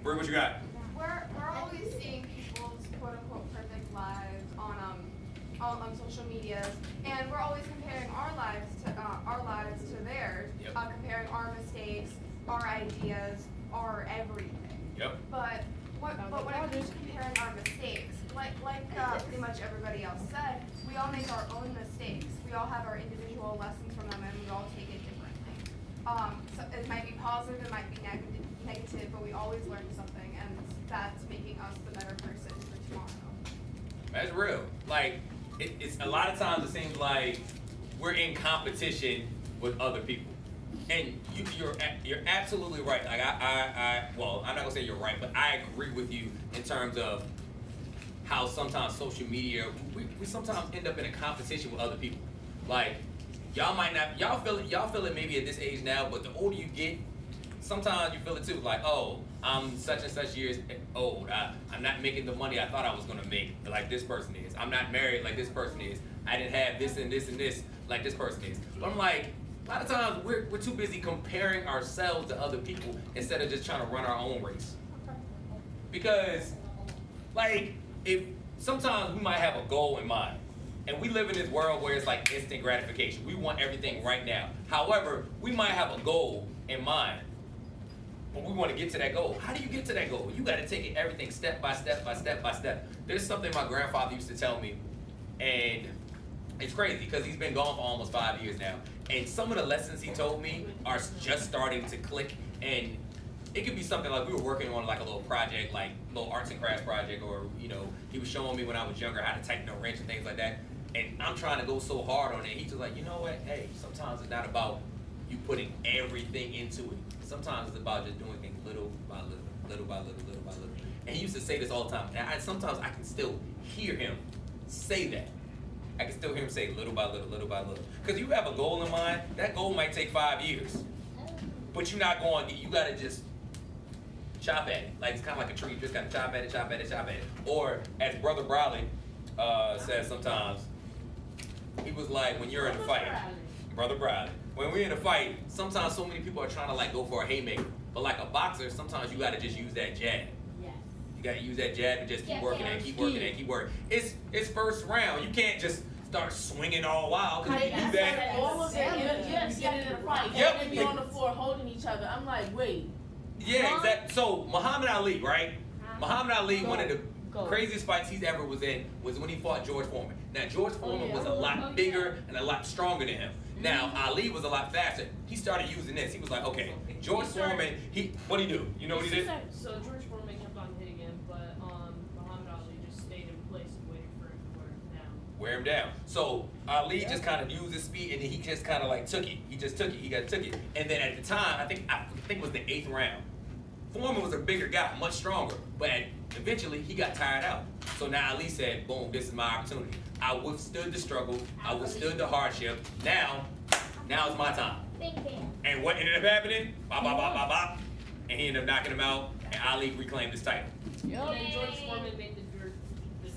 Bree, what you got? We're always seeing people's quote unquote perfect lives on social media, and we're always comparing our lives to theirs. Yep. Comparing our mistakes, our ideas, our everything. Yep. But when it comes to comparing our mistakes, like pretty much everybody else said, we all make our own mistakes. We all have our individual lessons from them, and we all take it differently. So it might be positive, it might be negative, but we always learn something, and that's making us the better person for tomorrow. That's real. Like, it's a lot of times it seems like we're in competition with other people. And you're absolutely right. Like well, I'm not gonna say you're right, but I agree with you in terms of how sometimes social media, we sometimes end up in a competition with other people. Like, y'all feel it maybe at this age now, but the older you get, sometimes you feel it too. Like, oh, I'm such and such years old. I'm not making the money I thought I was gonna make like this person is. I'm not married like this person is. I didn't have this and this and this like this person is. But I'm like, a lot of times we're too busy comparing ourselves to other people instead of just trying to run our own race. Because, like, if sometimes we might have a goal in mind, and we live in this world where it's like instant gratification. We want everything right now. However, we might have a goal in mind, but we want to get to that goal. How do you get to that goal? You got to take everything step by step by step by step. There's something my grandfather used to tell me, and it's crazy because he's been gone for almost 5 years now. And some of the lessons he told me are just starting to click. And it could be something like we were working on like a little project, like a little arts and crafts project, or he was showing me when I was younger how to tighten a wrench and things like that. And I'm trying to go so hard on it. He's just like, you know what? Hey, sometimes it's not about you putting everything into it. Sometimes it's about just doing things little by little, little by little, little by little. And he used to say this all the time. And sometimes I can still hear him say that. I can still hear him say little by little, little by little. Because you have a goal in mind, that goal might take 5 years. But you're not going, you got to just chop at it. Like, it's kind of like a tree. You just got to chop at it, chop at it, chop at it. Or, as Brother Bradley says sometimes, he was like, when you're in a fight, Brother Bradley, when we're in a fight, sometimes so many people are trying to like go for a haymaker. But like a boxer, sometimes you got to just use that jab. You gotta use that jab and just keep working and keep working and keep working. It's first round. You can't just start swinging all wild because you do that. All of them, getting in a fight. Yep. And they be on the floor holding each other. I'm like, wait. Yeah, exactly. So Muhammad Ali, right? Muhammad Ali, one of the craziest fights he's ever was in was when he fought George Foreman. Now George Foreman was a lot bigger and a lot stronger than him. Now Ali was a lot faster. He started using this. He was like, okay, George Foreman. What'd he do? You know what he did? So George Foreman kept on hitting him, but Muhammad Ali just stayed in place and waited for him to wear him down. Wear him down. So Ali just kind of used his speed, and then he just kind of like took it. He just took it. He took it. And then at the time, I think it was the 8th round. Foreman was a bigger guy, much stronger, but eventually he got tired out. So now Ali said, boom, this is my opportunity. I withstood the struggle. I withstood the hardship. Now it's my time. And what ended up happening? Bop, bop, bop, bop, bop. And he ended up knocking him out, and Ali reclaimed his title. And then George Foreman made the George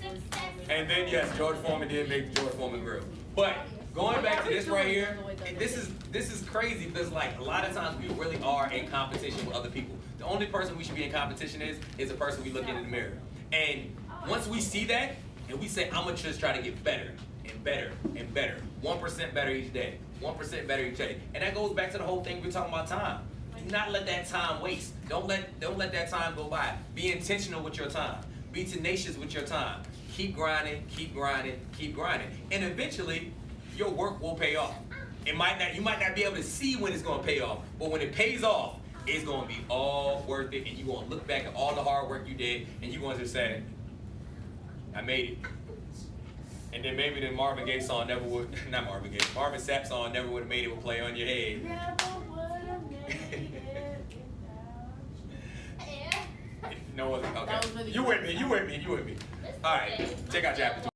Foreman. And then, yes, George Foreman did make the George Foreman grill. But going back to this right here, this is crazy because like a lot of times we really are in competition with other people. The only person we should be in competition is the person we look in the mirror. And once we see that, and we say, I'm gonna just try to get better and better and better, 1% better each day, 1% better each day. And that goes back to the whole thing we're talking about time. Do not let that time waste. Don't let that time go by. Be intentional with your time. Be tenacious with your time. Keep grinding, keep grinding, keep grinding. And eventually, your work will pay off. You might not be able to see when it's gonna pay off, but when it pays off, it's gonna be all worth it, and you're gonna look back at all the hard work you did, and you're gonna just say, I made it. And then maybe the Marvin Gaye song Marvin Sapp song Never Would Have Made It will play on your head. Never would have made it without you. No other, okay. That was really You with me. All right, check out chapter 2.